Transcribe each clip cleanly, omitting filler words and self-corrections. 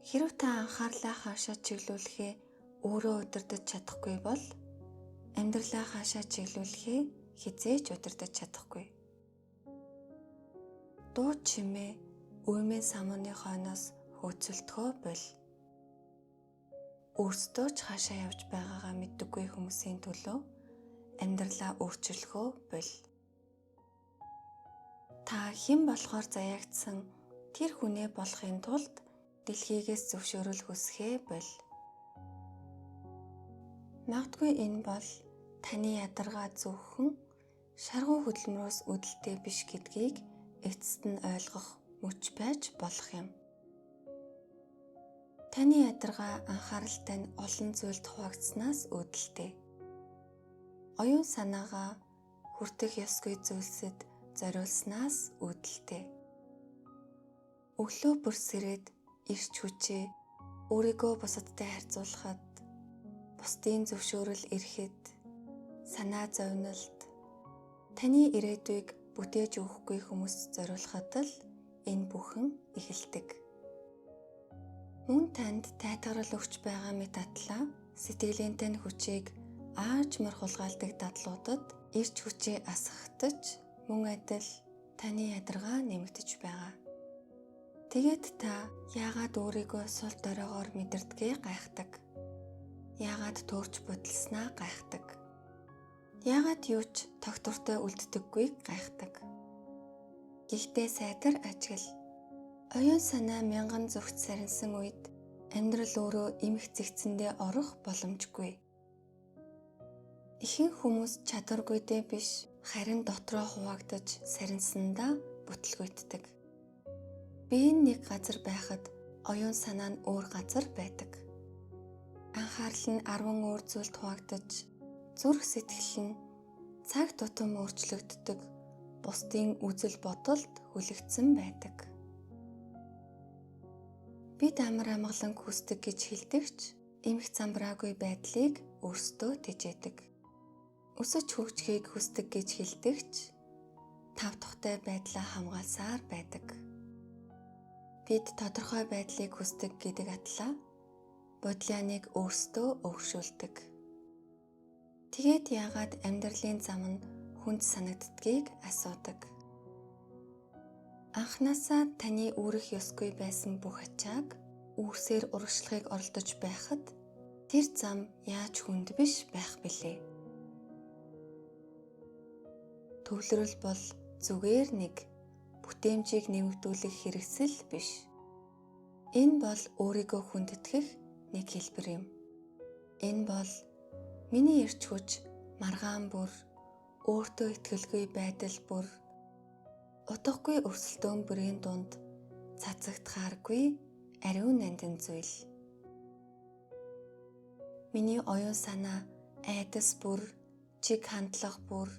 Хэрэв та анхаарлаа хаашаа чиглүүлэхээ өөрөө удирдах чадахгүй бол амьдралаа хаашаа чиглүүлэхээ хизээж удирдах чадахгүй. Дуу чимээ уймын самууны хойноос хөөцөлдөхөө боль. Өөрсдөө ч хаашаа явж байгаагаа мэддэггүй хүмүүсийн төлөө амьдралаа өөрчилөхөө боль. Та хэн болохоор заяагдсан тэр хүнээ болохын тулд дэлхийгээс зөвшөөрөл хүсэхээ боль. Магадгүй энэ бол таны ядаргаа зөвхөн шаргуу хөдөлмөрөөс үүдэлтэй биш гэдгийг эцэст нь ойлгох мөч байж болох юм. Таны ядаргаа анхааралтай нь олон зүйлд хуваагдсанаас үүдэлтэй. Оюун санаагаа хүртэх ёсгүй зүйлсэд зориулснаас үүдэлтэй. Өглөө бүр сэрээд ирч хүчээ өөрийгөө бусадтай харьцуулахад, бусдын зөвшөөрөл ирэхэд, санаа зовнилд, таны ирээдүйг бүтээж өгөхгүй хүмүүст зориулахад л энэ бүхэн эхэлдэг. Мөн танд тайтгарал өгч байгаа мэт атлаа сэтгэлийн тань хүчийг аажмар хулгайлдаг дадлуудад ирч хүчээ асгахтаж мөн адил таны ядаргаа нэмэгдэж байгаа. Тэгээд та яагаад өөрийгөө сул доройгоор мэдэрдгээ гайхдаг? Яагаад туурч будалснаа гайхдаг? Яагаад юуч тогтвортой үлддэггүйг гайхдаг? Гэхдээ сайтар ажил. Оюун санаа мянган зүгт сарнсан үед амьдрал өөрөө эмх зэгцэндээ орох боломжгүй. Ихэнх хүмүүс чадваргүйдээ биш, харин дотроо хуваагдаж сарнсандаа бүтлгүйтдэг. Бие нэг газар байхад оюун санаа нь өөр газар байдаг. Анхаарал нь 10 өөр зүйлд хуваагдаж, зүрх сэтгэл нь цаг тутам өөрчлөгддөг, бусдын үзэл бодолд хүлэгдсэн байдаг. Бид амар амгалан хүсдэг гэж хэлдэгч эмх замбраагүй байдлыг өөрсдөө тэжээдэг. Өсөж хөгжихийг хүсдэг гэж хэлдэгч тав тухтай байдлаа хамгаалсаар байдаг. Бид тодорхой байдлыг хүсдэг гэдэг атлаа бодлооныг өөрсдөө өөршүүлдэг. Тэгээд яагаад амьдралын зам нь хүнд санагддгийг асуудаг. Анхнаасаа таны үүрэх ёсгүй байсан бүх ачааг үүсээр урагшлагыг оролдож байхад тэр зам яаж хүнд биш байх билээ? Төвлөрөл бол зүгээр нэг бүтээмжийг нэмэгдүүлэх хэрэгсэл биш. Энэ бол өөрийгөө хүндэтгэх нэг хэлбэр юм. Энэ бол миний эрч хүч, маргаан бүр, өөртөө итгэлгүй байдал бүр, утгагүй өрсөлдөөн бүрийн дунд цацагдахааргүй ариун нандин зүйл. Миний оюун санаа, айдас бүр, чиг хандлага бүр,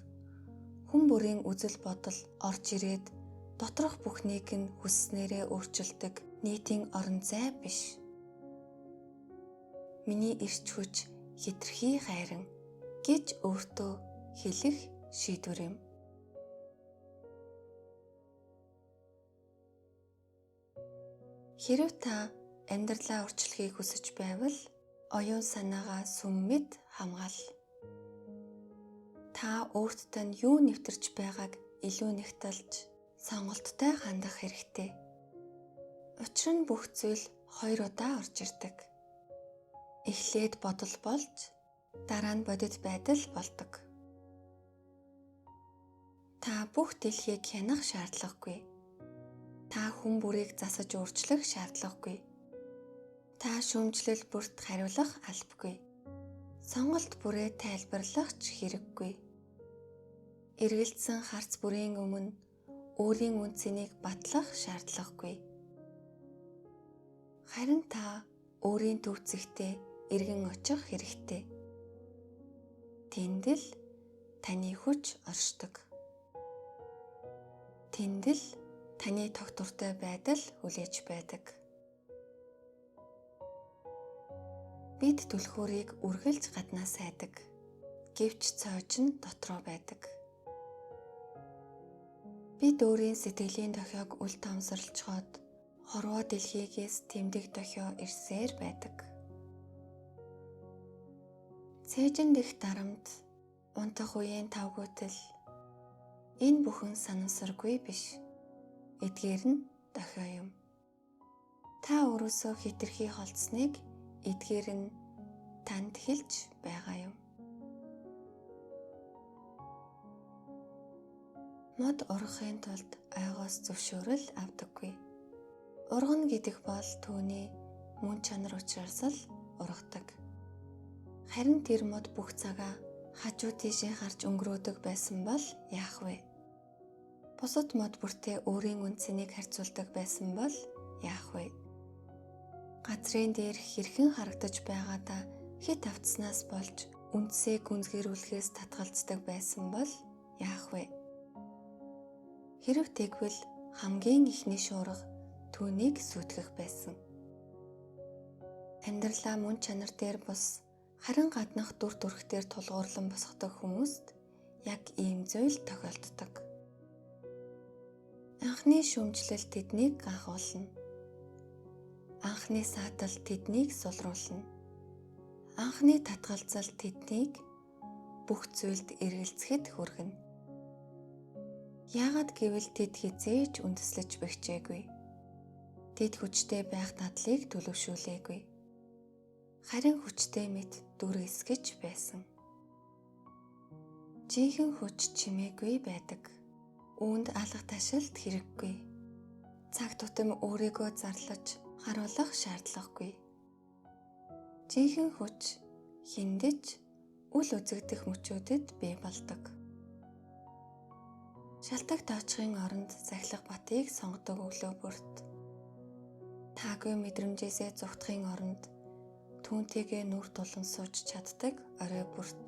хүн бүрийн үзэл бодол орж ирээд доторх бүхнийг нь хүсснээрээ өөрчилдөг нийтийн орон зай биш. Миний эрч хүч хэтэрхий хайран гэж өөртөө хэлэх шийдвэр юм. Хэрэв та амьдралаа өөрчлөхийг хүсэж байвал оюун санаагаа сүммэд хамгаал. Та өөртөө нь юу нэвтэрч байгааг илүү нэгтэлж сонголттой хандах хэрэгтэй. Учир нь бүх зүйл 2 удаа орж ирдэг. Эхлээд бодол болж, дараа нь бодит байдал болдог. Та бүх дэлхийг хянах шаардлагагүй. Та хүн бүрийг засаж өөрчлөх шаардлагагүй. Та шүүмжлэл бүрт хариулах албагүй. Сонголт бүрээ тайлбарлах ч хэрэггүй. Эргэлдсэн харц бүрийн өмнө өөрийн үнцнийг батлах шаардлагагүй. Харин та өөрийн төвцөгтөө эргэн очих хэрэгтэй. Тэнд л таны хүч оршдог. Тэнд л таны тогтвортой байдал хүлээж байдаг. Бид түлхүүрийг үргэлж гаднаас хайдаг. Гэвч цойж нь дотроо байдаг. Бид өөрийн сэтгэлийн дохиог үл таамсарлцоход хорвоо дэлхийгээс тэмдэг дохио ирсээр байдаг. Цээжин дэх дарамт унтах үеийн тавгуутал энэ бүхэн санамсаргүй биш. Эдгээр нь дохио юм. Та өөрөөсөө хэтэрхий холдсныг эдгээр нь танд хэлж байгаа юм. Мод ургахын тулд ойгоос зөвшөөрөл авдаггүй. Ургана гэдэг бол түүний мөн чанар учраас л ургадаг. Харин тэр мод бүх цагаа хажуу тийшээ харж өнгөрөөдөг байсан бол яах вэ? Бусад мод бүртээ өөрийн үнцнийг харьцуулдаг байсан бол яах вэ? Газрын дээр хэрхэн харагдаж байгаадаа хит автснаас болж үндсээ гүнзгийрүүлэхээс татгалздаг байсан бол яах вэ? Хэрв тэгвэл хамгийн ихний шуурга түүнийг сүйтгэх байсан. Амьдралаа мөн чанар дээр бус харин гаднах дүр төрхтөр тулгуурлан босгодог хүмүүст яг ийм зүйл тохиолддог. Анхны шүүмжлэл тэднийг гахуулна. Анхны саатал тэднийг сулруулна. Анхны татгалзал тэднийг бүх зүйлд эргэлзэхэд хүргэнэ. Яагаад гэвэл тэд хизээж үндэслэж бэхжээгүй. Тэд хүчтэй байх дадлыг төлөвшүүлээгүй. Харин хүчтэй мэт дүрэсгэж байсан. Жинхэнэ хүч чимээгүй байдаг. Үүнд алга ташилт хэрэггүй. Цаг тутам өөрийгөө зарлаж харуулах шаардлагагүй. Жинхэнэ хүч хиндэж үл үзэгдэх мөчүүдэд бий болдог. Шалтак тоочхын оронд сахилга батыг сонгодог өглөө бүрт. Таагүй мэдрэмжээсээ зүгтхын оронд түүнтэйгээ нүр тулан сууж чаддаг орой бүрт.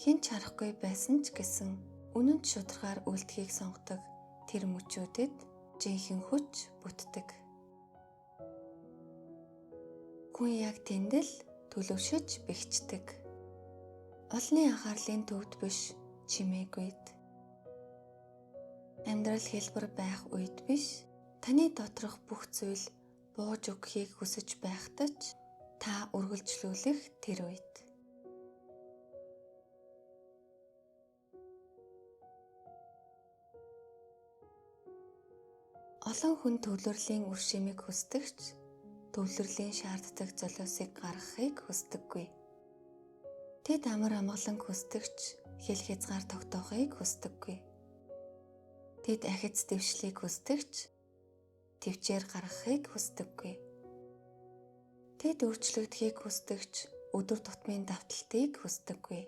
Хинч харахгүй байсан ч гэсэн үнэнд шударгаар үлдэхийг сонгодог тэр мөчүүдэд жинхэнэ хүч бүтдэг. Хүн яг тэндэл төлөвшөж бэхждэг. Олны анхаарлын төвд биш чимээгүйд. Амьдрал хэлбэр байх үед биш, таны доторх бүх зүйл бууж өгөхийг хүсэж байхдаж та үргэлжлүүлэх тэр үед. Олон хүн төвлөрлийн үр шимийг хүсдэгч төвлөрлийн шаарддаг золиосыг гаргахыг хүсдэггүй. Тэд амар амгалан хүсдэгч хэл хязгаар тогтоохыг хүсдэггүй. Тэд ахиц дэвшлийг хүсдэгч төвчээр гаргахыг хүсдэггүй. Тэд өөрчлөгдөхийг хүсдэгч өдөр тутмын давталтыг хүсдэггүй.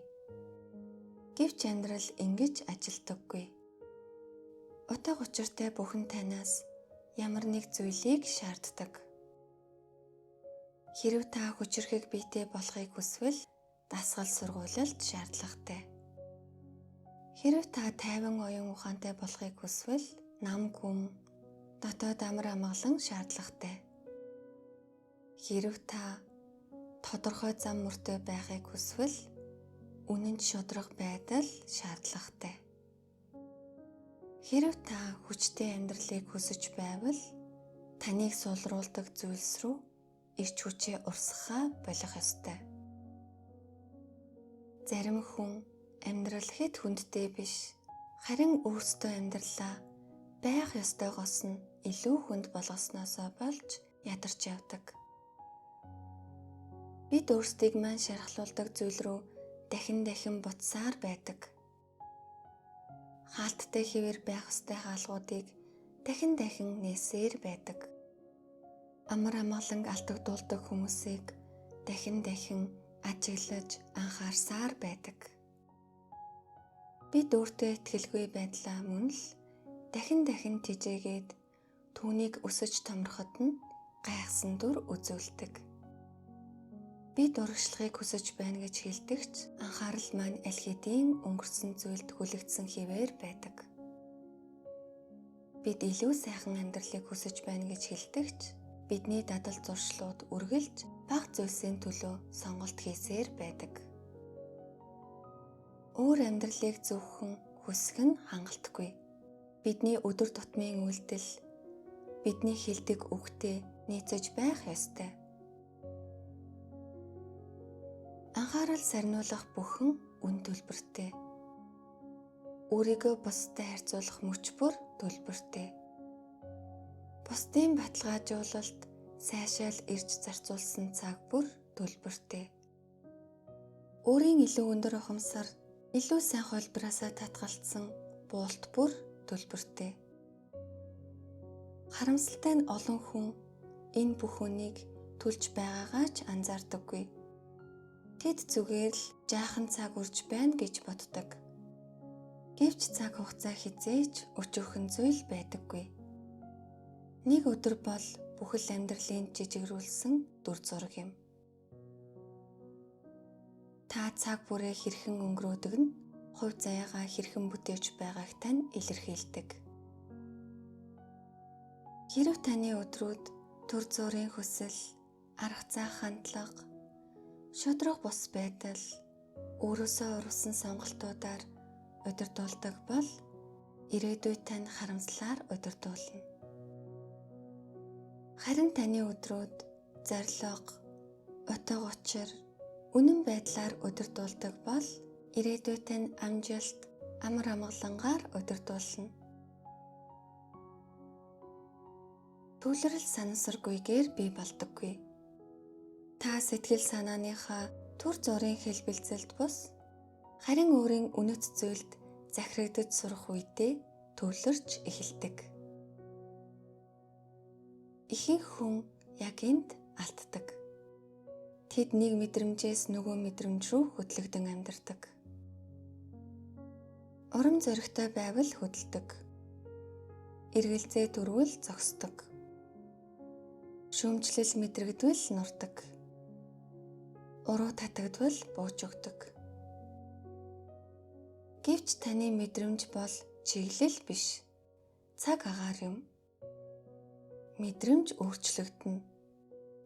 Гэвч амьдрал ингэж ажилдаггүй. Утга учиртай бүхэн танаас ямар нэг зүйлийг шаарддаг. Хэрв та хүчрэхэг биетэй болохыг хүсвэл дасгал сургуулилт шаардлагатай. Хэрв та тайван оюун ухаантай болохыг хүсвэл нам гүм дотоод амар амгалан шаардлагатай. Хэрв та тодорхой зам мөртөө байхыг хүсвэл үнэнд шударга байдал шаардлагатай. Хэрв та хүчтэй амьдралыг хүсэж байвал таныг сулруулдаг зүйлс рүү ирч хүчээ урсгахаа болох ёстой. Зарим хүн амьдрал хэд хүндтэй биш, харин өөрсдөө амьдралаа байх ёстойгоос нь илүү хүнд болгосноосоо болж ядарч явдаг. Бид өөрсдийг маань шархлуулдаг зүйл рүү дахин буцсаар байдаг. Хаалттай хэвээр байх ёстой хаалгуудыг дахин нээсээр байдаг. Амар амгалан алдагдуулдаг хүмүүсийг дахин ажиглаж анхаарсаар байдаг. Бид өөртөө итгэлгүй байдлаа мөн л дахин тижээгээд түүнийг өсөж томроход нь гайхсан дүр үзүүлдэг. Бид урагшлагыг хүсэж байна гэж хэлдэгч анхаарал маань аль хэдийн өнгөрсөн зүйлд хүлэгдсэн хэвээр байдаг. Бид илүү сайхан амьдралыг хүсэж байна гэж хэлдэгч бидний дадал зуршлууд үргэлж бага зүйлсийн төлөө сонголт хийсээр байдаг. Өөр амьдралыг зөвхөн хүсэх нь хангалтгүй. Бидний өдөр тутмын үйлдэл бидний хэлдэг үгтэй нийцэж байх ёстой. Анхаарал сарниулах бүхэн үн төлбөртэй. Өөрийгөө бусдад харьцуулах мөч бүр төлбөртэй. Бусдын баталгаажуулалт сайшаал ирж зарцуулсан цаг бүр төлбөртэй. Өөрийн илүү өндөр ухамсар, илүү сайн хөлбраасаа татгалцсан буулт бүр төлбөртэй. Харамсалтай нь олон хүн энэ бүх үнийг түлж байгаагаа ч анзаардаггүй. Тэд зүгээр л жаахан цаг үрж байна гэж боддог. Гэвч цаг хугацаа хизээж өчүүхэн зүйл байдаггүй. Нэг өдөр бол бүхэл амьдралын жижигрүүлсэн дүр зураг юм. Та цаг бүрээ хэрхэн өнгөрөөдөг нь хувь заяагаа хэрхэн бүтээж байгааг тань илэрхийлдэг. Хэрэв таны өдрүүд түр зуурын хүсэл, арга зай хандлага, шудраг бус байдал, өөрөөсөө урвсан сонголтуудаар удирдуулдаг бол ирээдүйд тань харамслаар удирдуулна. Харин таны өдрүүд зориг, утга учир, үнэн байдлаар удирдуулдаг бол ирээдүйд тань амжилт, амар амгалангаар удирдуулна. Төвлөрөл санамсаргүйгээр бий болдоггүй. Та сэтгэл санааныхаа түр зургийн хэлбэлцэлд бус, харин өөрийн үнэт зүйлд захирагдж сурах үедээ төвлөрч эхэлдэг. Ихэнх хүн яг энд алддаг. Тэд нэг мэдрэмжээс нөгөө мэдрэмж рүү хөдлөгдөн амьдардаг. Урам зоригтой байвал хөдөлдөг. Эргэлзээ төрвөл зогсдог. Шүүмжлэл мэдрэгдвэл нурдаг. Уруу татагдвал бууж өгдөг. Гэвч таны мэдрэмж бол чиглэл биш, цаг агаар юм. Мэдрэмж өөрчлөгдөнө,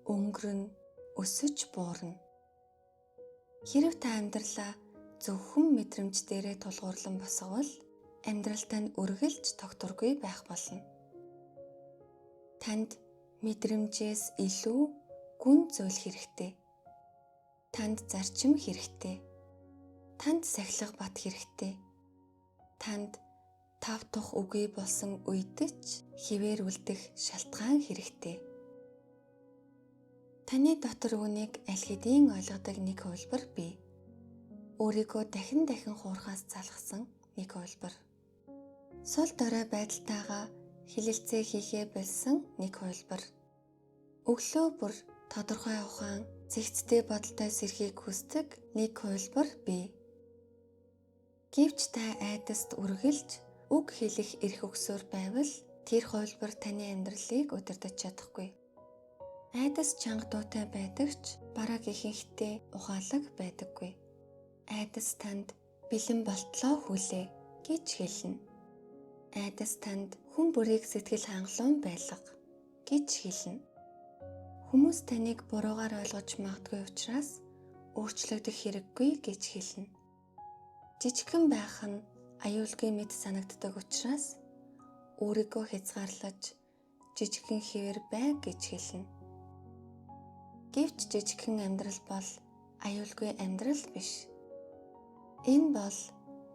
өнгөрнө, өсөж буурна. Хэрэв та амьдралаа зөвхөн мэдрэмж дээрээ тулгуурлан босговол амьдрал тань үргэлж тогтворгүй байх болно. Танд мэдрэмжээс илүү гүн зүйл хэрэгтэй. Танд зарчим хэрэгтэй. Танд сахилга бат хэрэгтэй. Танд тав тух үгүй болсон үедч хിവэр үлдэх шалтгаан хэрэгтэй. Таны дотор үнийг аль хэдийн ойлгодог нэг хувилбар бий. Өөрийгөө дахин хуурахаас залгасан нэг хувилбар. Сул дорой байдалтайгаа хилэлцээ хийхээ болсон нэг хувилбар. Өглөө бүр тодорхой ухаан, зэгцтэй бодолтой сэрхийг хүсдэг нэг хувилбар бий. Гэвч та айдаст үргэлж үг хэлэх эрх өгсөөр байвал тэр хувилбар таны амьдралыг удирдах чадахгүй. Айдас чанга дуутай байдаг ч бараг ихэнхдээ ухаалаг байдаггүй. Айдас танд бэлэн болтлоо хүлээ гэж хэлнэ. Айдас танд хүн бүрийг сэтгэл хангалуун байлга гэж хэлнэ. Хүмүүс таныг буруугаар ойлгож магадгүй учраас өөрчлөгдөх хэрэггүй гэж хэлнэ. Жижигхэн байх нь аюулгүй мэт санагддаг учраас өөрийгөө хязгаарлаж жижигхэн хэвээр бай гэж хэлнэ. Гэвч жижигхэн амьдрал бол аюулгүй амьдрал биш. Энэ бол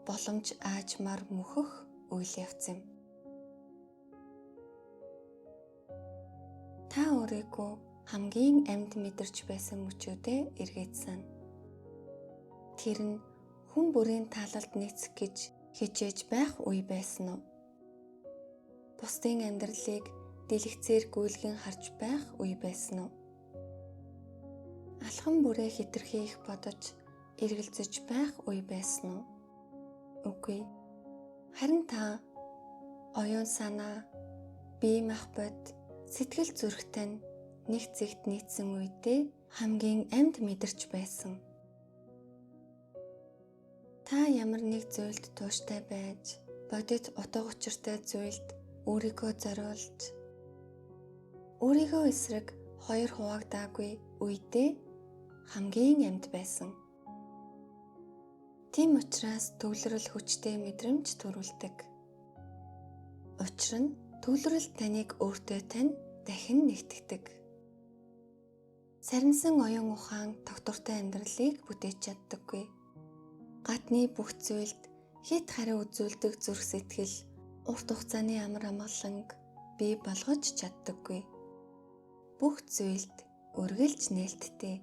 боломж аажмаар мөхөх үйл явц юм. Та өөрийгөө хамгийн амьд мэдэрч байсан мөчүүдээ эргээд сана. Тэр нь хүн бүрийн таалалд нийцэх гэж хичээж байх үе байсан уу? Бусдын амьдралыг дэлгэцээр гүйлгэн харж байх үе байсан уу? Алхам бүрээ хэтэрхий их бодож эргэлзэж байх үе байсан уу? Үгүй. Харин та оюун санаа, бие махбод, сэтгэл зүрхтэй нэг зэгт нийцсэн үедээ хамгийн амьд мэдэрч байсан. Та ямар нэг зүйлд тууштай байж, бодит утга учиртай зүйлд өөрийгөө зориулж, өөрийгөө эсрэг хоёр хуваагдаагүй үедээ хамгийн амьд байсан. Тийм учраас төвлөрөл хүчтэй мэдрэмж төрүүлдэг. Учир нь Төвлөрөл таныг өөртөө тань дахин нэгтгэдэг. Сарнсан оюун ухаан тогтвортой амьдралыг бүтээж чаддаггүй. Гадны бүх зүйлд хит хариу үзүүлдэг зүрх сэтгэл урт хугацааны амар амгаланг бий болгож чаддаггүй. Бүх зүйлд үргэлж нээлттэй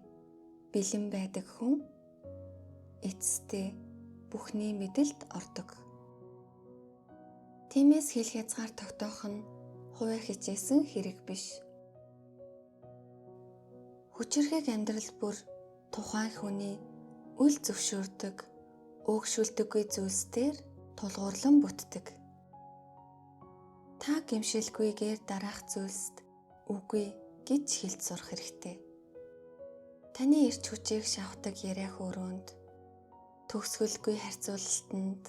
бэлэн байдаг хүн эцэстээ бүхний мэдэлд ордог. Тиймээс хэл хязгаар тогтоох нь хувиа хичээсэн хэрэг биш. Хүчирхэг амьдрал бүр тухайн хүний үл зөвшөөрдөг, өөгшүүлдэггүй зүйлсээр тулгуурлан бүтдэг. Та гэмшилгүйгээр дараах зүйлсд үгүй гэж хэлж сурах хэрэгтэй. Таны эрч хүчийг шавхдаг яриа хөөрөөнд, төгсгөлгүй харьцуулалтанд,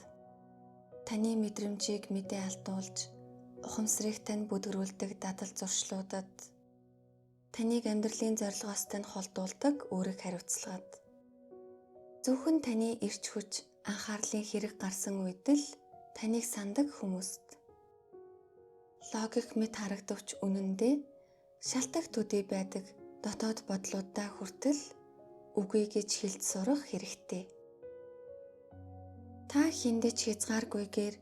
таны мэдрэмжийг мэдээ алдуулж, ухамсарыг тань бүдгэрүүлдэг дадал зуршлуудад, таныг амьдралын зорилгоос тань холдуулдаг үүрэг хариуцлагад, зөвхөн таны эрч хүч анхаарлын хэрэг гарсан үед л таныг сандаг хүмүүст, логик мэт харагдавч үнэндээ шалтак төдий байдаг дотоод бодлуудаа хүртэл үгүй гэж хэлж сурах хэрэгтэй. Та хиндэж хязгааргүйгээр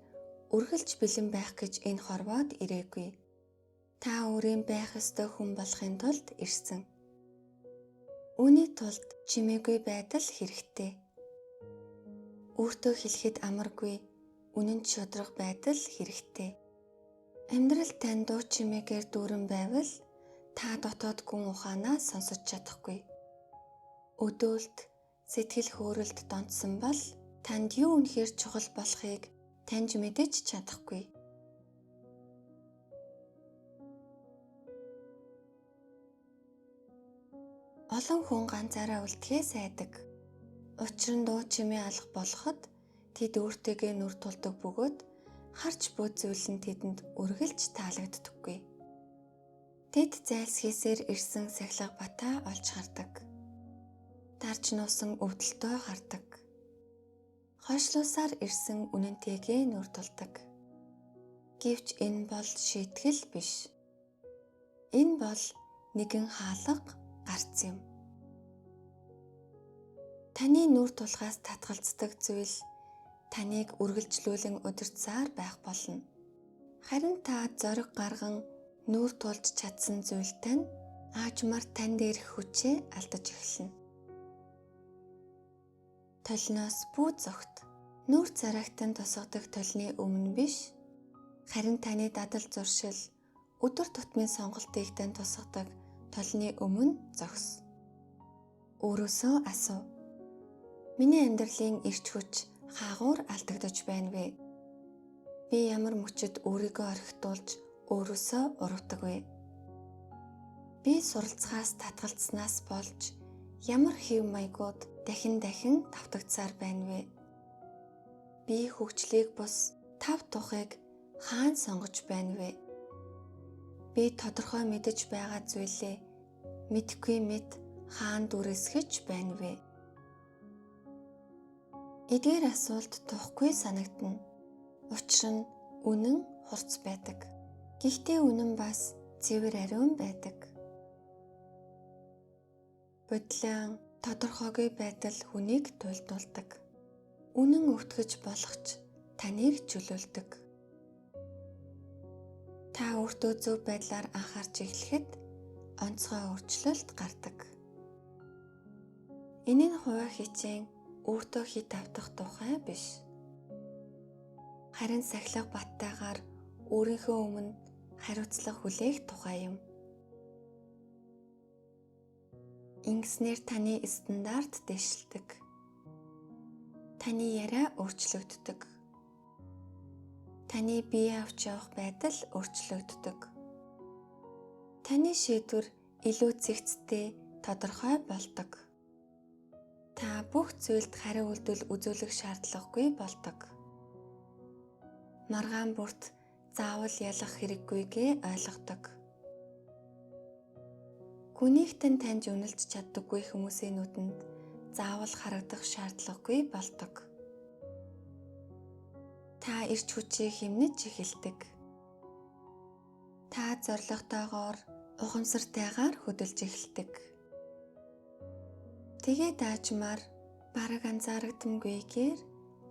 үргэлж бэлэн байх гэж энэ хорвоод ирээгүй. Та өөрийн байх ёстой хүн болохын тулд ирсэн. Үүний тулд чимээгүй байдал хэрэгтэй. Өөртөө хэлэхэд амаргүй, үнэн шударга байдал хэрэгтэй. Амьдрал тань дуу чимээгээр дүүрэн байвал та дотоод гүн ухаанаа сонсож чадахгүй. Өдөөлт, сэтгэл хөөрөлд донтсон бол танд юу үнэхээр чухал болохыг таньж мэдэж чадахгүй. Олон хүн ганцаараа үлдэхээс айдаг. Учир нь дуу чимээ алах болоход тэд өөртөөгөө нүр тулдаг бөгөөд харж буй зүйл нь тэдэнд үргэлж таалагддаггүй. Тэд зайлсхийсээр ирсэн сахилга батаа олж хардаг. Дарж нуусан өвдөлтөө хардаг. Хойшлуусаар ирсэн үнэнтэйгээ нүр тулдаг. Гэвч энэ бол шийтгэл биш. Энэ бол нэгэн хаалга гарц юм. Таны нүр тулгаас татгалздаг зүйл таныг үргэлжлүүлэн удирдсаар байх болно. Харин та зориг гарган нүр тулж чадсан зүйл тань аажмаар тань дээрх хүчээ алдаж эхэлнэ. Толиноос бүү зогт нүр царайгтан тусгадаг толины өмнө биш, харин таны дадал зуршил өдөр тутмын сонголтыг тань тусгадаг толины өмнө зогс. Өөрөөсөө асуу. Миний амьдралын эрч хүч хаагуур алдагдаж байна вэ? Би ямар мөчөд өөрийгөө орхитуулж өөрөөсөө урвдаг вэ? Би суралцахаас татгалцснаас болж ямар хэв маягууд дахин давтагдсаар байна вэ? Би хөгжлийг бус тав тухыг хаана сонгож байна вэ? Би тодорхой мэдэж байгаа зүйлээ мэдхгүй мэд хаана дүрсгэж байна вэ? Эдгээр асуулт тухгүй санагдана. Учир нь үнэн хурц байдаг. Гэхдээ үнэн бас цэвэр ариун байдаг. Бодлон тодорхойгүй байдал хүнийг туйлдуулдаг. Үнэн өвтгөж болгоч таныг чөлөөлдөг. Та өөртөө зөв байдлаар анхаарч эхлэхэд онцгой өөрчлөлт гардаг. Энэ нь хувиа хичээн өөртөө хит автах тухай биш. Харин сахилга баттайгаар өөрийнхөө өмнө хариуцлага хүлээх тухай юм. Ингэснээр таны стандарт дэвшилдэг. Таны яриа өөрчлөгддөг. Таны бие авч явах байдал өөрчлөгддөг. Таны шийдвэр илүү цэгцтэй, тодорхой болдог. Та бүх зүйлд хариу үйлдэл үзүүлэх шаардлагагүй болдог. Маргаан бүрт заавал ялах хэрэггүйгээ ойлгодог. Хүнийг таньж үнэлж чаддаггүй хүмүүсийн нүдэнд заавал харагдах шаардлагагүй болдог. Та эрч хүчээ хэмнэж эхэлдэг. зоригтойгоор ухамсартайгаар хөдөлж эхэлдэг. Тэгээ даажмаар бараг анзаарагдамгүйгээр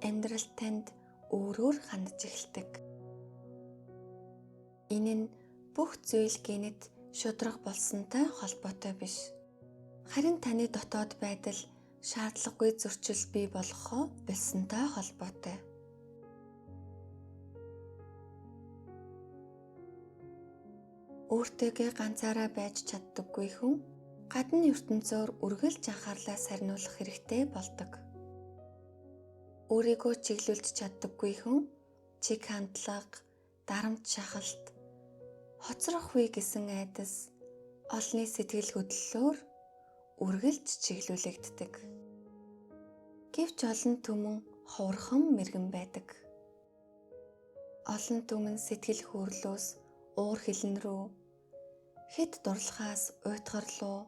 амьдрал танд өөрөөр хандж эхэлдэг. Энэ нь бүх зүйл гинэт шударга болсонтой холбоотой биш. Харин таны дотоод байдал шаардлагагүй зөрчил бий болгохоо болсонтой холбоотой. Өөртөөгөө ганцаараа байж чаддаггүй хүн гадна ертөнцөөр үргэлж анхаарлаа сарниулах хэрэгтэй болдог. Өөрийгөө чиглүүлж чаддаггүй хүн чиг хандлага, дарамт шахалт, хоцрохгүй гэсэн айдас, олны сэтгэл хөдлөлөөр үргэлж чиглүүлэгддэг. Гэвч олон түмэн ховорхон мэргэн байдаг. Олон түмэн сэтгэл хөдлөлөөс уур хилэн рүү, хэд дурлахаас уйтгар руу,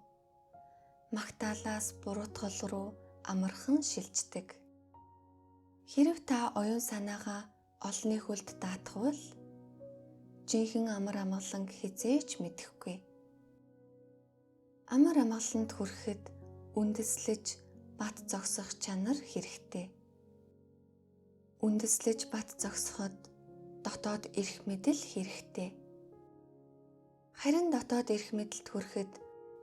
магтаалаас буруутгал руу амархан шилждэг. Хэрэв та оюун санаагаа олны хөлд даатгавал жинхэнэ амар амгалан хизээч мэдэхгүй. Амар амгаланд хүрэхэд үндэслэж бат зогсох чанар хэрэгтэй. Үндэслэж бат зогсоход дотоод эрх мэдэл хэрэгтэй. Харин дотоод эрх мэдэлд хүрэхэд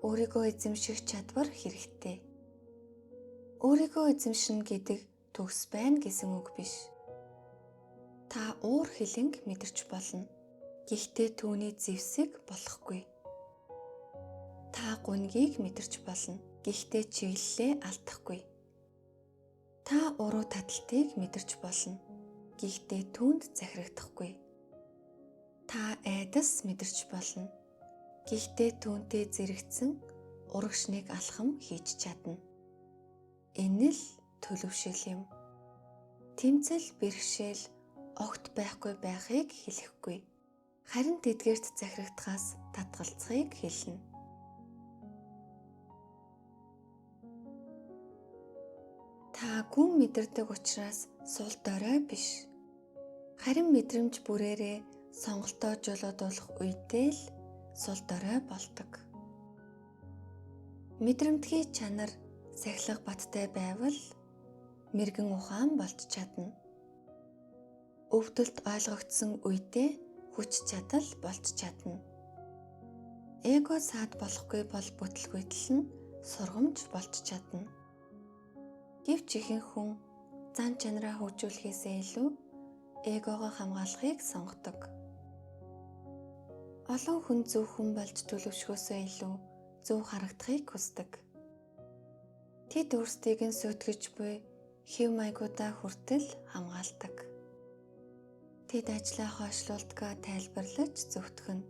өөрийгөө эзэмших чадвар хэрэгтэй. Өөрийгөө эзэмшнэ гэдэг төгс байна гэсэн үг биш. Та уур хилэнг мэдэрч болно. Гэхдээ түүний зэвсэг болохгүй. Та гунгийг мэдэрч болно. Гэхдээ чиглэлээ алдахгүй. Та уруу таталтыг мэдэрч болно. Гэхдээ түүнд захирагдахгүй. Та айдас мэдэрч болно. Гэхдээ түүнтэй зэрэгцэн урагшныг алхам хийж чадна. Энэ л төлөвшил юм. Тэмцэл бэрхшээл огт байхгүй байхыг хэлэхгүй. Харин тэдгээрт захирагдахаас татгалзахыг хэлнэ. Та гүн мэдэрдэг учраас сул дорой биш. Харин мэдрэмж бүрээрээ сонголтоо жолоодуулах үедээ л сул дорой болдог. Мэдрэмтгий чанар сахилга баттай байвал мэргэн ухаан болж чадна. Өвдөлт ойлгогдсон үедээ хүч чадал болж чадна. Эго саад болохгүй бол бүтлгүйтэл нь сургамж болж чадна. Гэвч ихэнх хүн зан чанараа хөгжүүлэхээсээ илүү эгогоо хамгаалахыг сонгодог. Олон хүн зөв хүн болж төлөвшөхөөсөө илүү зөв харагдахыг хүсдэг. Тэд өөрсдийг нь сүйтгэж буй хэв маягуудаа хүртэл хамгаалдаг. Тэд ажлаа хойшлуулдгаа тайлбарлаж зөвтгөнө.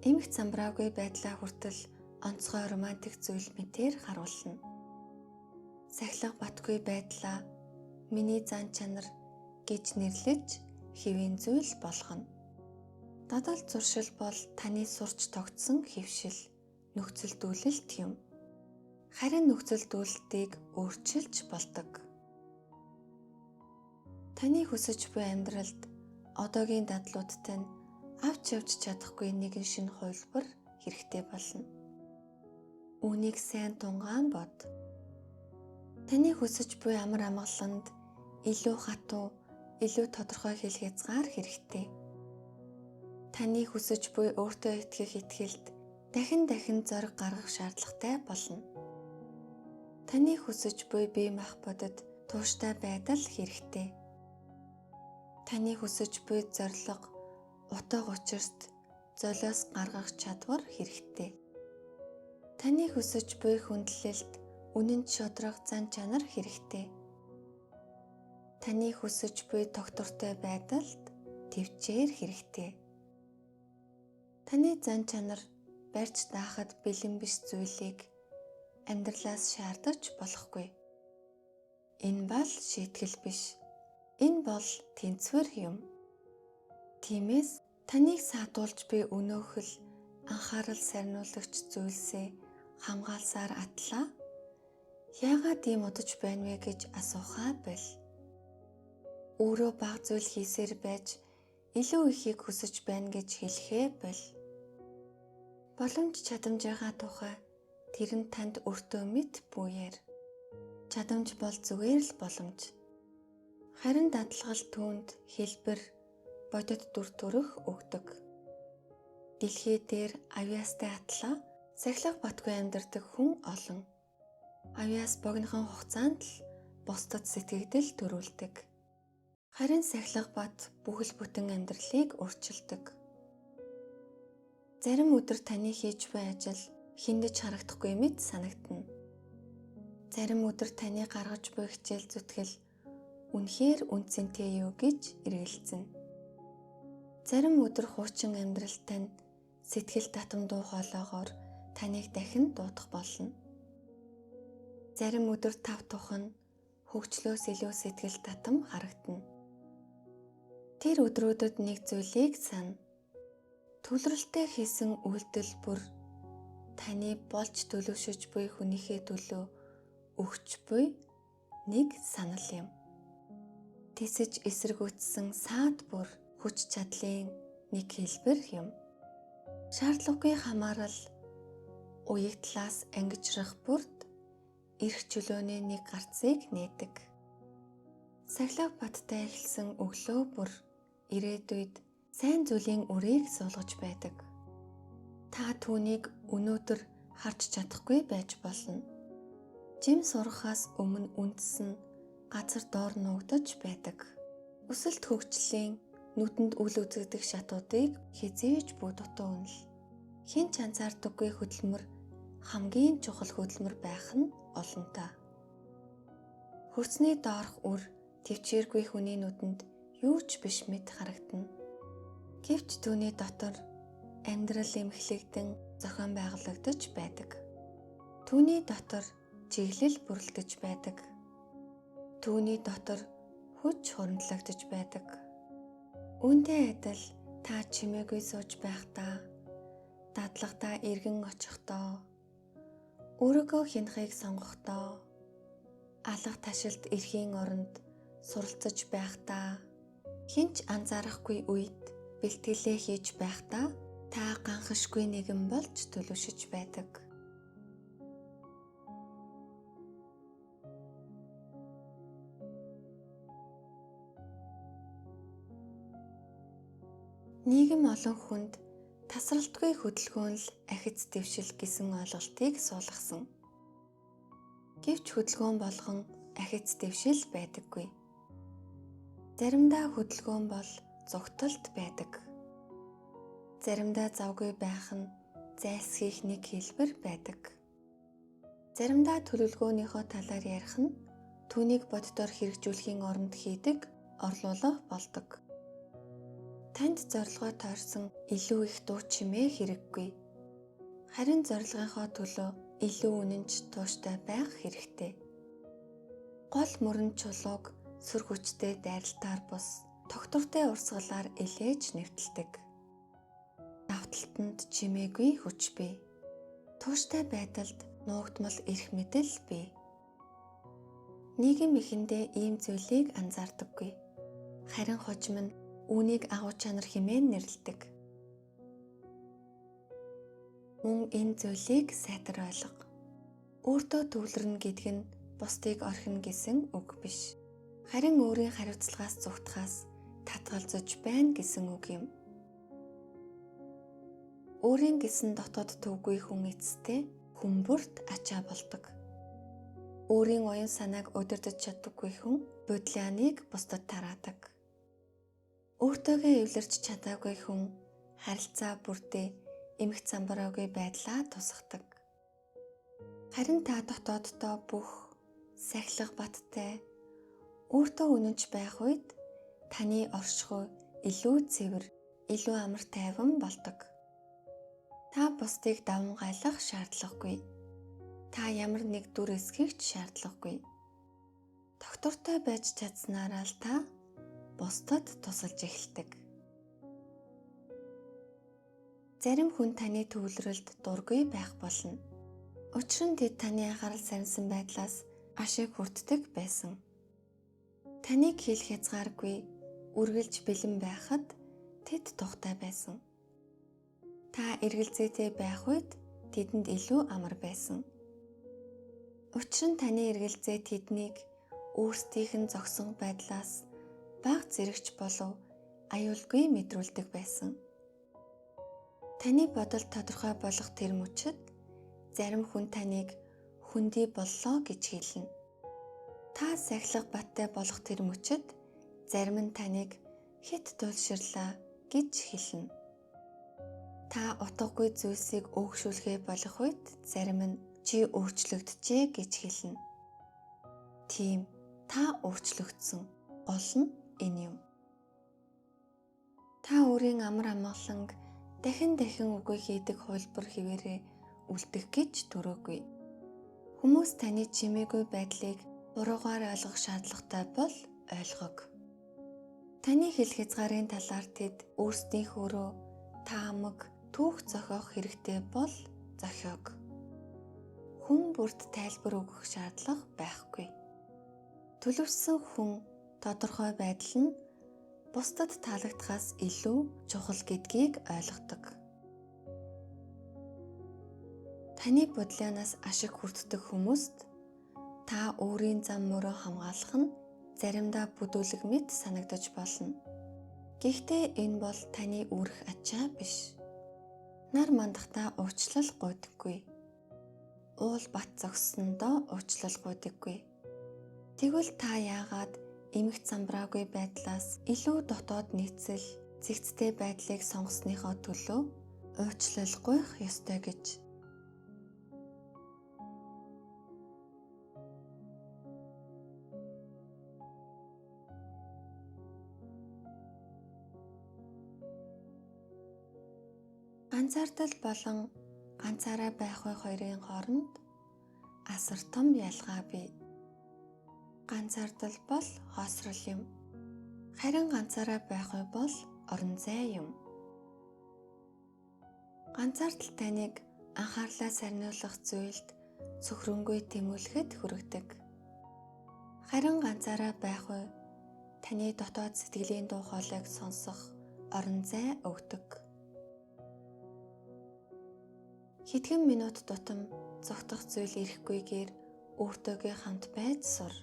Эмх замбраагүй байдлаа хүртэл онцгой романтик зүйл мэтээр харуулна. Сахилга батгүй байдлаа миний зан чанар гэж нэрлэж хэвийн зүйл болгоно. Дадал зуршил бол таны сурч тогтсон хэвшил, нөхцөлдүүлэлт юм. Харин нөхцөлдүүлэлтийг өөрчилж болдог. Таны хүсэж буй амьдралд одоогийн дадлуудтай нь авч явж чадахгүй нэгэн шинэ хувилбар хэрэгтэй болно. Үүнийг сайн тунгаан бод. Таны хүсэж буй амар амгаланд илүү хатуу, илүү тодорхой хэл хязгаар хэрэгтэй. Таны хүсэж буй өөртөө итгэх итгэлд дахин зориг гаргах шаардлагатай болно. Таны хүсэж буй бие махбодод тууштай байдал хэрэгтэй. Таны хүсэж буй зориг, утга учирт золиос гаргах чадвар хэрэгтэй. Таны хүсэж буй хүндлэлд үнэн шударга зан чанар хэрэгтэй. Таны хүсэж буй тогтвортой байдалд тэвчээр хэрэгтэй. Таны зан чанар барьж даахад бэлэн биш зүйлийг амьдралаас шаардаж болохгүй. Энэ бол шийтгэл биш. Энэ бол тэнцвэр юм. Тиймээс таныг саатуулж буй өнөөхөл анхаарал сарниулагч зүйлсээ хамгаалсаар атлаа. Яагаад ийм удаж байна вэ гэж асуухаа боль. Өөрөө баг зүйл хийсээр байж илүү ихийг хүсэж байна гэж хэлэхээ бол. Боломж чадамжийнхаа тухай тэр нь танд өртөө мэд бүүээр. Чадамж бол зүгээр л боломж. Харин дадлгал түүнд хэлбэр, бодит дүр төрх өгдөг. Дэлхий дээр авьяастай атлаа сахилга батгүй амьдардаг хүн олон. Авьяас богинохон хугацаанд л бусдад сэтгэгдэл төрүүлдэг. Харин сахилга бат бүхэл бүтэн амьдралыг өөрчилдөг. Зарим өдөр таны хийж буй ажил хиндэж харагдахгүй мэт санагдана. Зарим өдөр таны гаргаж буй хичээл зүтгэл үнэхээр үнцэнтэй юу гэж эргэлзэнэ. Зарим өдөр хуучин амьдрал тань сэтгэл татам дуу хоолойгоор таныг дахин дуудах болно. Зарим өдөр тав тухан хөгжлөөс илүү сэтгэл татам харагдана. Тэр өдрүүдэд нэг зүйлийг сана. Түлрэлтэй хийсэн үйлдэл бүр таны болж төлөвшөж буй хүнийхээ төлөө өгч буй нэг санал юм. Тисэж эсэргүүцсэн саад бүр хүч чадлын нэг хэлбэр юм. Шаардлагагүй хамаарал уягтлаас ангижрах бүрд эрх чөлөөний нэг гарцыг нээдэг. Сахилга баттай эхэлсэн өглөө бүр ирээдүйд сайн зүйлийн үрийг суулгаж байдаг. Та түүнийг өнөөдөр харж чадахгүй байж болно. Жим сурахаас өмнө үндсэн газар доор нуугдаж байдаг. Өсөлт хөгжлийн нүдэнд үл үзэгдэх шатуудыг хизээж бүү дутуу үнэл. Хэн ч анзаардаггүй хөдөлмөр хамгийн чухал хөдөлмөр байх нь олонтаа. Хөрсний доорх үр төвчээргүй хүний нүдэнд юу ч биш мэт харагдана. Гэвч түүний дотор амьдрал эмхлэгдэн зохион байгуулагдаж байдаг. Түүний дотор чиглэл бүрлдэж байдаг. Түүний дотор хүч хуримтлагдаж байдаг. Үүнтэй адил та чимээгүй сууж байхдаа, дадлагтаа эргэн очихдоо, өөрийгөө хянахыг сонгохдоо, алга ташилд эрхийн оронд суралцаж байхдаа, хинч анзаарахгүй үед бэлтгэлээ хийж байхдаа та ганхашгүй нэгэн болж төлөвшөж байдаг. Нийгэм олон хүнд тасралтгүй хөдөлгөөн л ахиц дэвшил гэсэн ойлголтыг суулгасан. Гэвч хөдөлгөөн болгон ахиц дэвшил байдаггүй. Заримдаа хөдөлгөөн бол зугталт байдаг. Заримдаа завгүй байх нь зайлсхийх нэг хэлбэр байдаг. Заримдаа төлөвлөгөөнийхөө талаар ярих нь түүнийг боддоор хэрэгжүүлэхийн оронд хийдэг орлуулга болдог. Танд зорилгоо тойрсон илүү их дуу чимээ хэрэггүй. Харин зорилгынхоо төлөө илүү үнэнч тууштай байх хэрэгтэй. Гол мөрөн чулууг сүр хүчтэй дайралтаар бус тогтвортой урсгалаар илээж нэвтэлдэг. Давталтанд чимээгүй хүч бий. Тууштай байдалд нуугдмал эрх мэдэл бий. Нийгэм ихэндээ ийм зүйлийг анзаардаггүй. Харин хожим нь үүнийг агуу чанар хэмээн нэрлэдэг. Мөн энэ зүйлийг сайтар ойлго. Өөртөө төвлөрнө гэдэг нь бусдыг орхино гэсэн үг биш. Харин өөрийн хариуцлагаас зүгтхаас татгалзаж байна гэсэн үг юм. Өөрийн гэсэн дотоод төвгүй хүн эцэстээ хүн бүрт ачаа болдог. Өөрийн оюун санааг удирдах чаддаггүй хүн бодлооныг бусдад тараадаг. Өөртөөгөө эвлэрч чадаагүй хүн харилцаа бүртээ эмх замбараагүй байдлаа тусгадаг. Харин та дотооддоо бүх сахилга баттай өөртөө үнэнч байх үед таны оршихуй илүү цэвэр, илүү амар тайван болдог. Та бусдыг даван гайлах шаардлагагүй. Та ямар нэг дүр эсгийгч шаардлагагүй. Доктортой байж чадсанаараа л та бусдад тусалж эхэлдэг. Зарим хүн таны төвлөрөлд дургүй байх болно. Учир нь тэд таны анхаарал сарнсан байдлаас ашиг хүртдэг байсан. Таныг хийх хязгааргүй үргэлж бэлэн байхад тэд тухтай байсан. Та эргэлзээтэй байх үед тэдэнд илүү амар байсан. Учир нь таны эргэлзээ тэднийг өөрсдийнх нь зогсон байдлаас бага зэрэгч болов аюулгүй мэдрүүлдэг байсан. Таны бодол тодорхой болох тэр мөчид зарим хүн таныг хүндий боллоо гэж хэлнэ. Та сахилга баттай болох тэр мөчид зарим нь таныг хэт тулширлаа гэж хэлнэ. Та утгагүй зүйлсийг өөгшүүлэхээ болох үед зарим нь чи өөрчлөгдөжээ гэж хэлнэ. Тийм, та өөрчлөгдсөн. Гол нь энэ юм. Та өөрийн амар амгаланг дахин үгүй хийдэг хувилбар хэвээрээ үлдэх гэж төрөөгүй. Хүмүүс таны чимээгүй байдлыг буруугаар ойлгох шаардлагатай бол ойлгог. Таны хэл хязгаарын талаар тэд өөрсдийнхөөрөө таамаг түүх зохиох хэрэгтэй бол зохиог. Хүн бүрд тайлбар өгөх шаардлага байхгүй. Төлөвшсөн хүн тодорхой байдал нь бусдад таалагдахаас илүү чухал гэдгийг ойлгодог. Таны бодлоноос ашиг хүртдэг хүмүүст та өөрийн зам мөрөө хамгаалах нь заримдаа бүдүүлэг мэт санагдаж болно. Гэхдээ энэ бол таны үүрэх ачаа биш. Нар мандахдаа уучлал гуйдаггүй. Уул бат зогссондоо уучлал гуйдаггүй. Тэгвэл та яагаад эмх замбраагүй байдлаас илүү дотоод нийцэл зэгцтэй байдлыг сонгосныхоо төлөө уучлал гуйх ёстой гэж. Ганцаардал болон ганцаараа байх хоёрын хооронд асар том ялгаа бий. Ганцаардал бол хоосрол юм. Харин ганцаараа байх бол орон зай юм. Ганцаардал таныг анхаарлаа сарниулах зүйлд цөхрөнгүй тэмүүлэхэд хүргэдэг. Харин ганцаараа байх таны дотоод сэтгэлийн дуу хоолойг сонсох орон зай өгдөг. Хэдхэн минут тутам зогтох зүйл ирэхгүйгээр өөртөөгөө хамт байж сур.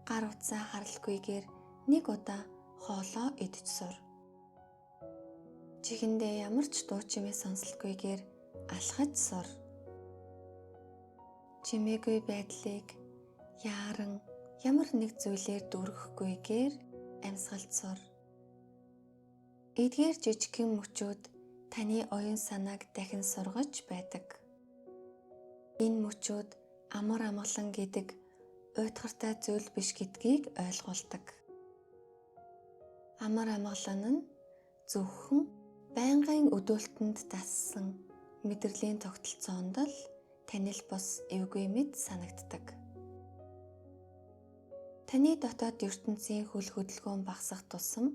Гар утсаа харалгүйгээр нэг удаа хоолоо идэж сур. Чихэндээ ямар ч дуу чимээ сонсолгүйгээр алхаж сур. Чимээгүй байдлыг яаран ямар нэг зүйлээр дүүрэхгүйгээр амьсгалж сур. Эдгээр жижигхэн мөчүүд таны оюун санааг дахин сургаж байдаг. Энэ мөчүүд амар амгалан гэдэг уйтгартай зүйл биш гэдгийг ойлгуулдаг. Амар амгалан нь зөвхөн байнгын өдөөлтөнд дассан мэдрэлийн тогтолцоонд л танил бос эвгүй мэд санагддаг. Таны дотоод ертөнцийн хөл хөдөлгөөн багасах тусам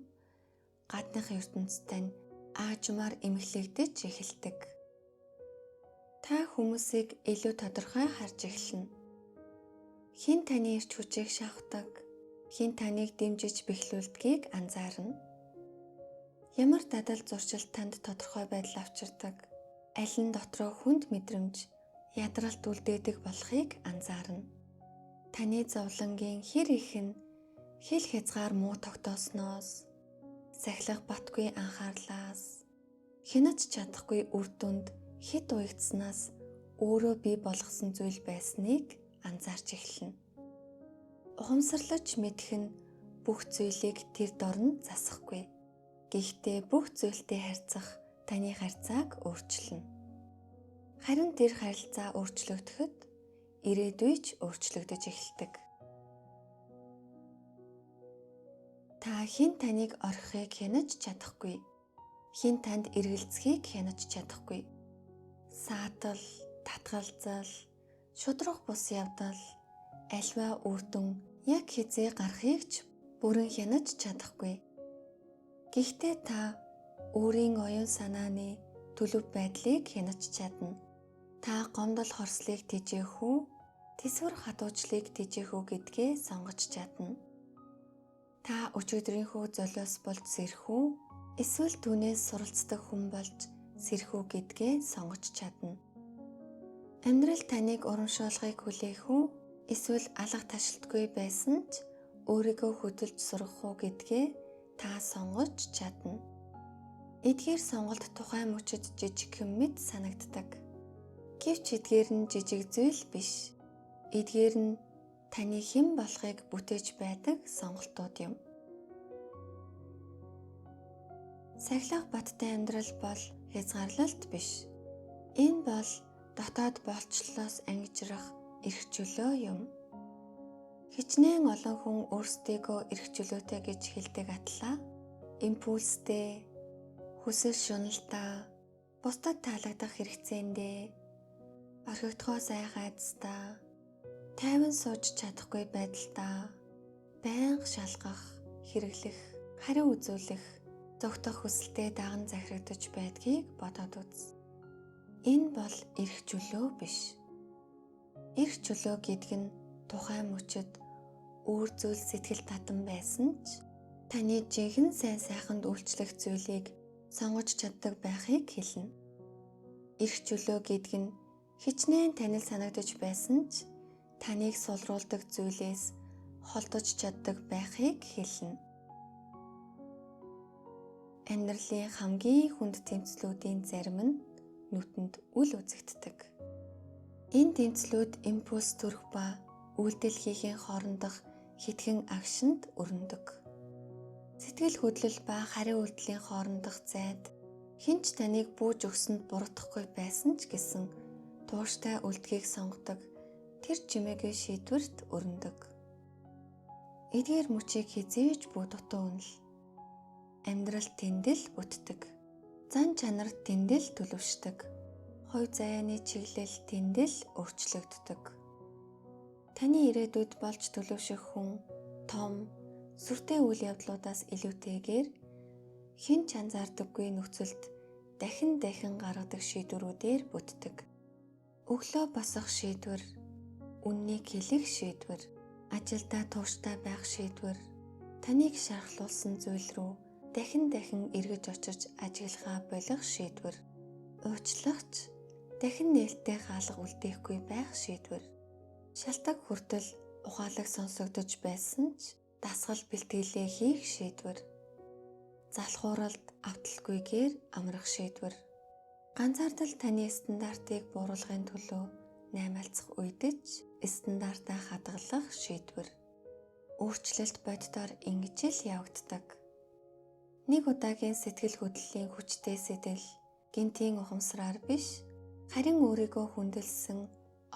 гаднах ертөнцид тань аажмаар эмхлэгдэж эхэлдэг. Та хүмүүсийг илүү тодорхой харж эхэлнэ. Хэн таны эрч хүчийг шавхдаг, хэн таныг дэмжиж бэхлүүлдгийг анзаарна. Ямар дадал зуршил танд тодорхой байдал авчирдаг, аль нь дотроо хүнд мэдрэмж, ядралт үлдээдэг болохыг анзаарна. Таны зовлонгийн хэр их нь хэл хязгаар муу тогтоосноос, сахилга батгүй анхаарлаас, хянаж чадахгүй үр дүнд хит уягдсанаас өөрөө бий болгосон зүйл байсныг анзаарч эхэлнэ. Ухамсарлаж мэдэх нь бүх зүйлийг тэр дорн засахгүй. Гэхдээ бүх зүйлтэй харьцах таны харьцааг өөрчилнө. Харин тэр харилцаа өөрчлөгдөхөд ирээдүйч өөрчлөгдөж эхэлдэг. Та хэн таныг орхихыг хянаж чадахгүй. Хэн танд эргэлзэхийг хянаж чадахгүй. Саатал, татгалзал, шудрах бус явдал, альва үр дүн яг хизээ гарахыг ч бүрэн хянаж чадахгүй. Гэхдээ та өөрийн оюун санааны төлөв байдлыг хянаж чадна. Та гомдол хорслыг тэжээх үү, тэсвэр хатуужлыг тэжээх үү гэдгээ сонгож чадна. Та өчигдрийнхөө золиос болж сэрэх үү? Эсвэл түүнээс суралцдаг хүн болж сэрэх үү гэдгээ сонгож чадна. Амьдрал таныг урамшуулгыг хүлээх үү? Эсвэл алга ташлтгүй байсан ч өөрийгөө хөдөлж сурах уу гэдгээ та сонгож чадна. Эдгээр сонголт тухайн мөчид жижигхэн мэт санагддаг. Гэвч эдгээр нь жижиг зүйл биш. Эдгээр нь таны хэн болохыг бүтээж байдаг сонголтууд юм. Сахилах баттай амьдрал бол хязгаарлалт биш. Энэ бол дотоод болцлоос ангижрах эрх чөлөө юм. Хичнээн олон хүн өөрсдийгөө эрх чөлөөтэй гэж хэлдэг атлаа импульстэй, хүсэл шуналтай, бусдад таалагдах хэрэгцээндээ, орхигдохоо сайн хайцтай, тайван сууж чадахгүй байдалтай, байнга шалгах, хэрэглэх, хариу үзүүлэх, зогтох хүсэлтэд даган захирагдаж байдгийг бодоод үз. Энэ бол эрх чөлөө биш. Эрх чөлөө гэдэг нь тухайн мөчид өөр зүйл сэтгэл татан байсан ч таны жинхэнэ сайн сайханд үйлчлэх зүйлийг сонгож чаддаг байхыг хэлнэ. Эрх чөлөө гэдэг нь хичнээн танил санагдаж байсан ч таныг сулруулдаг зүйлээс холдож чаддаг байхыг хэлнэ. Амьдралын хамгийн хүнд тэмцлүүдийн зарим нь нүдэнд үл үзэгддэг. Энэ тэмцлүүд импульс төрөх ба үйлдэл хийхин хоорондох хитгэн агшинд өрнөдөг. Сэтгэл хөдлөл ба хариу үйлдэлийн хоорондох зайд хинч таныг бүүж өгсөнд буруудахгүй байсан ч гэсэн тууштай үлдгийг сонгодог тэр чимээгүй шийдвэрт өрнөдөг. Эдгээр мөчийг хизээж бүү дутуу үнэл. Амьдрал тэндэл бүтдэг. Зан чанар тэндэл төлөвшдөг. Хувь заяаны чиглэл тэндэл өөрчлөгддөг. Таны ирээдүйд болж төлөвшөх хүн том, сүртэй үйл явдлуудаас илүүтэйгээр хэн ч анзаардаггүй нөхцөлд дахин гаргадаг шийдвэрүүдээр бүтдэг. Өглөө босох шийдвэр, үннийг хэлэх шийдвэр, ажилдаа тууштай байх шийдвэр, таныг шархлуулсан зүйл рүү дахин эргэж очиж ажиглахаа болох шийдвэр, уучлахч дахин нээлттэй хаалга үлдээхгүй байх шийдвэр, шалтак хүртэл ухаалаг сонсогдож байсан ч дасгал бэлтгэлээ хийх шийдвэр, залхууралд авталгүйгээр амрах шийдвэр, ганцаардал таны стандартыг бууруулахын төлөө наймаалцах үедч стандартаа хадгалах шийдвэр. Өөрчлөлт боддоор ингэж л явагддаг. Нэг удаагийн сэтгэл хөдлөлийн хүчтэй сэтэл гинтийн ухамсараар биш, харин өөрийгөө хүндэлсэн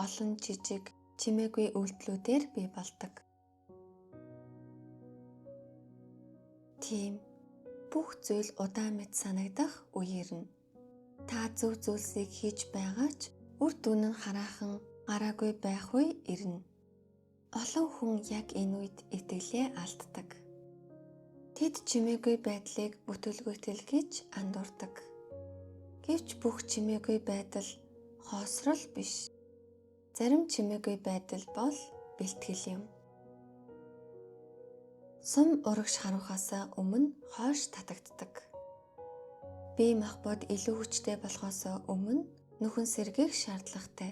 олон жижиг чимээгүй үйлдэлүүдээр бий болдог. Тийм бүх зүйл удаан мэт санагдах үе ирнэ. Та зөв зүйлсийг хийж байгаа ч үр дүн нь хараахан гараагүй байх үе ирнэ. Олон хүн яг энэ үед итгэлээ алддаг. Тэд чимээгүй байдлыг бүтэлгүйтэл гэж андуурдаг. Гэвч бүх чимээгүй байдал хоосрол биш. Зарим чимээгүй байдал бол бэлтгэл юм. Сум урагш харуухаас өмнө хойш татагддаг. Бие махбод илүү хүчтэй болохоос өмнө нүхэн сэргийх шаардлагатай.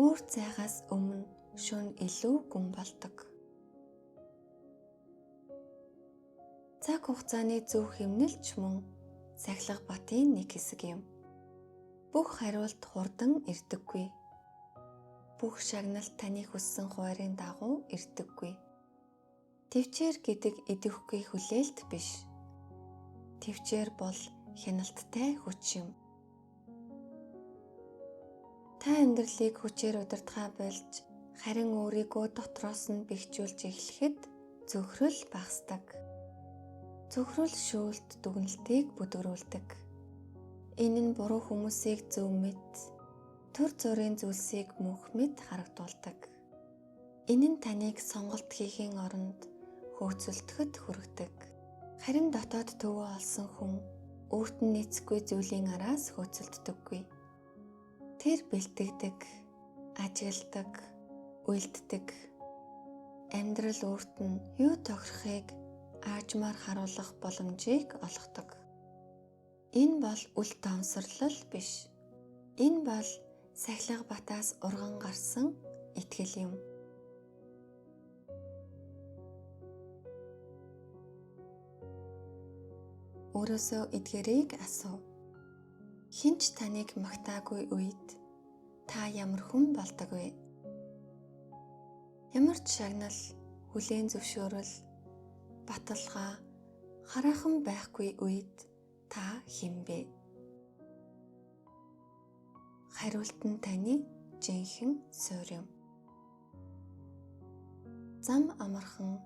Үүр цайгаас өмнө шөнө илүү гүн болдог. Цаг хугацааны зөв хэмнэлч мөн сахилах батын нэг хэсэг юм. Бүх хариулт хурдан ирдэггүй. Бүх шагналт таны хүссэн хуваарийн дагуу ирдэггүй. Тэвчээр гэдэг идэвхгүй хүлээлт биш. Тэвчээр бол хяналттай хүч юм. Та амьдралыг хүчээр удирдахаа болж харин өөрийгөө дотроос нь бэхжүүлж эхлэхэд зөвхрөл багасдаг. Зөвхрөл шүүлт дүгнэлтийг бүдгэрүүлдэг. Энэ нь буруу хүмүүсийг зөв мэд, төр зүрийн зүйлсийг мөнх мэд харагдуулдаг. Энэ нь таныг сонголт хийхийн оронд хөөцөлдөхөд хүргэдэг. Харин дотоод төвөө олсон хүн өөрт нь нийцэхгүй зүйлийн араас хөөцөлддөггүй. Тэр бэлтгэдэг, ажигладаг, үйлддэг. амьдрал өөрт нь юу тохирохыг аажмаар харуулах боломжийг олгодог. Энэ бол үл тоомсорлол биш. Энэ бол сахилга батаас урган гарсан итгэл юм. Өөрөөсөө эдгээрийг асуу. Хинч таныг магтаагүй үед та ямар хүн болдог вэ? Ямар ч шагнал, хүлээн зөвшөөрөл, баталгаа, хараахан байхгүй үед та хэн бэ? Хариулт нь таны жинхэнэ суурь юм. Зам амархан,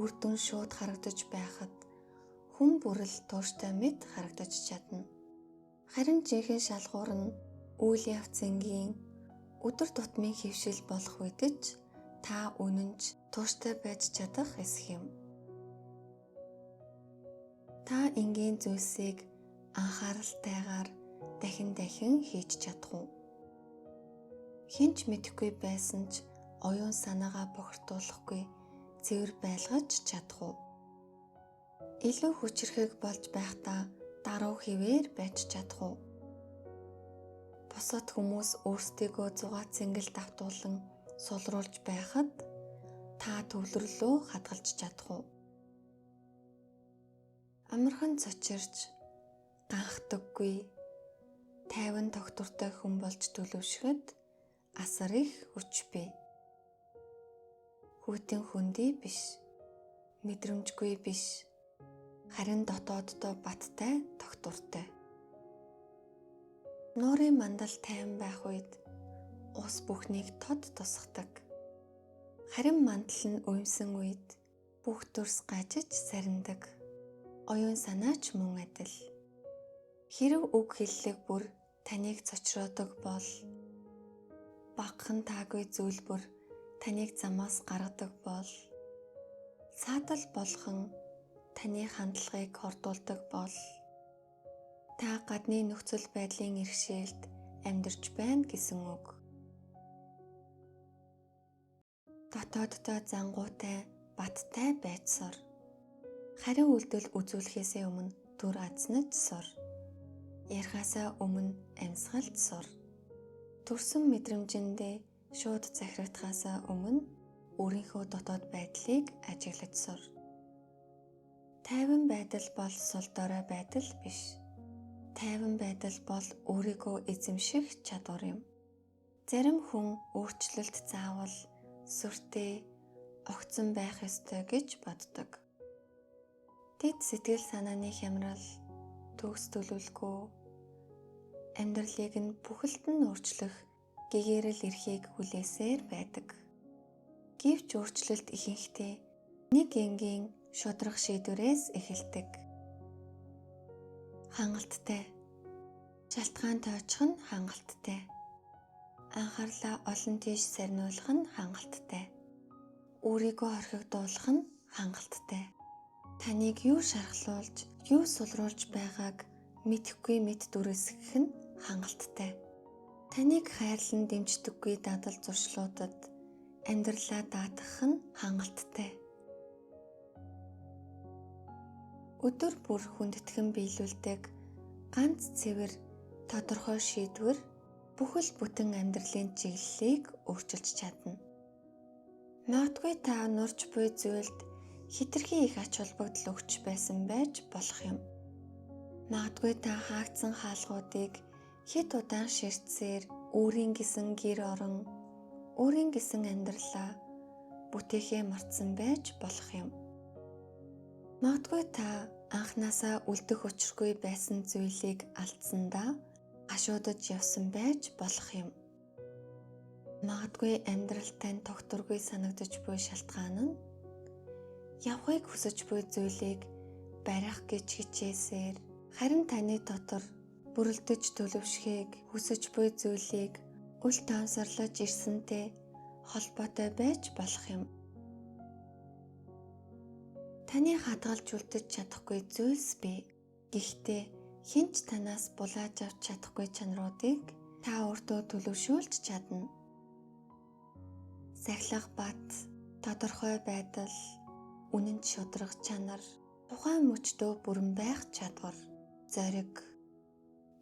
үр дүн шууд харагдаж байхад хүн бүрэл тууштай мэт харагдаж чадна. Харин жинхэнэ шалгуур нь үйл явц энгийн өдөр тутмын хэвшил болох үед ч та үнэнч тууштай байж чадах эсэх юм. Та энгийн зүйлсийг анхааралтайгаар дахин хийж чадах уу? Хинч мэдэхгүй байсан ч оюун санаагаа бохирдуулахгүй цэвэр байлгаж чадах уу? Илүү хүчрэхэг болж байхдаа даруй хിവэр байж чадах уу? Бусад хүмүүс өөрсдийгөө зугаа цэнгэл давтуулан сулруулж байхад та төвлөрлөө хадгалж чадах уу? Амархан цочирч ганхдаггүй тайван тогтвортой хүн болж төлөвшөхөд асар их хүч бий. Хүйтэн хүндий биш, мэдрэмжгүй биш, харин дотооддоо баттай тогтвортой. Нуурын мандал тайван байх үед ус бүхнийг тод тусгадаг. Харин мандал нь уймсан үед бүх төрс гажиж сарндаг. Оюун санаач мөн адил. Хэрэв үг хэллэг бүр таныг цочроодог бол багахан таагүй зүйл бүр таныг замаас гаргадаг бол саатал болгон таны хандлагыг хордуулдаг бол та гадны нөхцөл байдлын иргэшээлд амьдарч байна гэсэн үг. Дотооддоо зангуутай, баттай байж сур. Харин үйлдэл үзүүлэхээсээ өмнө түр азнаж сур. Ярихаасаа өмнө амьсгалд сур. Төрсөн мэдрэмжиндээ шууд захирагдахаасаа өмнө өөрийнхөө дотоод байдлыг ажиглаж сур. Тайван байдал бол сул дорой байдал биш. Тайван байдал бол өөрийгөө эзэмших чадвар юм. Зарим хүн өөрчлөлт заавал сүртэй, огцон байх ёстой гэж боддог. Тэд сэтгэл санааны хямрал, төгс төлөвлөгөө, амьдралыг нь бүхэлдэн өөрчлөх гэгээрэл эрхийг хүлээсээр байдаг. Гэвч өөрчлөлт ихэнхдээ нэг энгийн шудраг шийдвэрээс эхэлдэг. Хангалттай. Шалтгаан тооцох нь хангалттай. Анхаарлаа олон тийш сарниулах нь хангалттай. Өөрийгөө орхигдуулах нь хангалттай. Таныг юу шархлуулж, юу сулруулж байгааг мэдэхгүй мэд дүрсгэх нь хангалттай. Таныг хайрлан дэмждэггүй дадал зуршлуудад амьдралаа даатгах нь хангалттай. Өдөр бүр хүндэтгэн биелүүлдэг ганц цэвэр тодорхой шийдвэр бүхэл бүтэн амьдралын чиглэлийг өөрчилж чадна. Магадгүй та нурж буй зүйлд хэтэрхий их ач холбогдол өгч байсан байж болох юм. Магадгүй та хаагдсан хаалгуудыг хэд удаан ширтсээр өөрийн гэсэн гэр орон, өөрийн гэсэн амьдралаа бүтээхээ мартсан байж болох юм. Магадгүй та анхнаасаа үлдэх учиргүй байсан зүйлийг алдсандаа гашуудаж явсан байж болох юм. Магадгүй амьдрал тань тогтворгүй санагдаж буй шалтгаан нь явахыг хүсэж буй зүйлийг барих гэж хичээсээр харин таны дотор бүрэлдэж төлөвшөхийг хүсэж буй зүйлийг үл таамсарлаж ирсэнтэй холбоотой байж болох юм. Таны хадгалж үлдэж чадахгүй зүйлс бий. Гэхдээ хинч танаас булааж авч чадахгүй чанаруудыг та өөртөө төлөвшүүлж чадна. Сахилга бат, тодорхой байдал, үнэнд шударга чанар, тухайн мөчтөө бүрэн байх чадвар, зориг.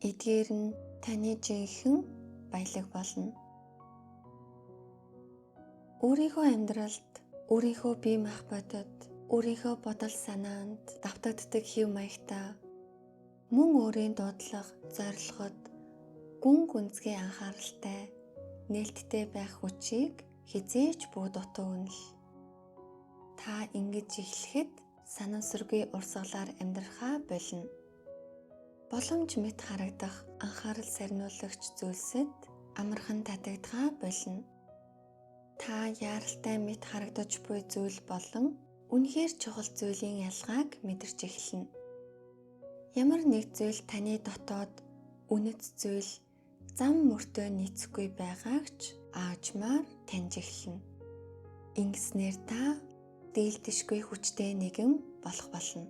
Эдгээр нь таны жинхэнэ баялаг болно. Өөрийнхөө амьдралд, өөрийнхөө бие махбодод, өөрийнхөө бодол санаанд давтагддаг хэв маягтаа мөн өөрийн дуудлага, зорилгод гүн гүнзгий анхааралтай, нээлттэй байх хүчийг хизээж бүү дутуу үнэл. Та ингэж эхлэхэд санамсаргүй урсгалаар амьдрахаа болно. Боломж мэт харагдах анхаарал сарниулагч зүйлсэд амархан татагдахаа болно. Та яаралтай мэт харагдаж буй зүйл болон үнэхээр чухал зүйлийн ялгааг мэдэрч эхэлнэ. Ямар нэг зүйл таны дотоод үнэт зүйл зам мөртөө нийцэхгүй байгаагч аажмаар таньж эхэлнэ. Ингэснээр та дийлдэшгүй хүчтэй нэгэн болох болно.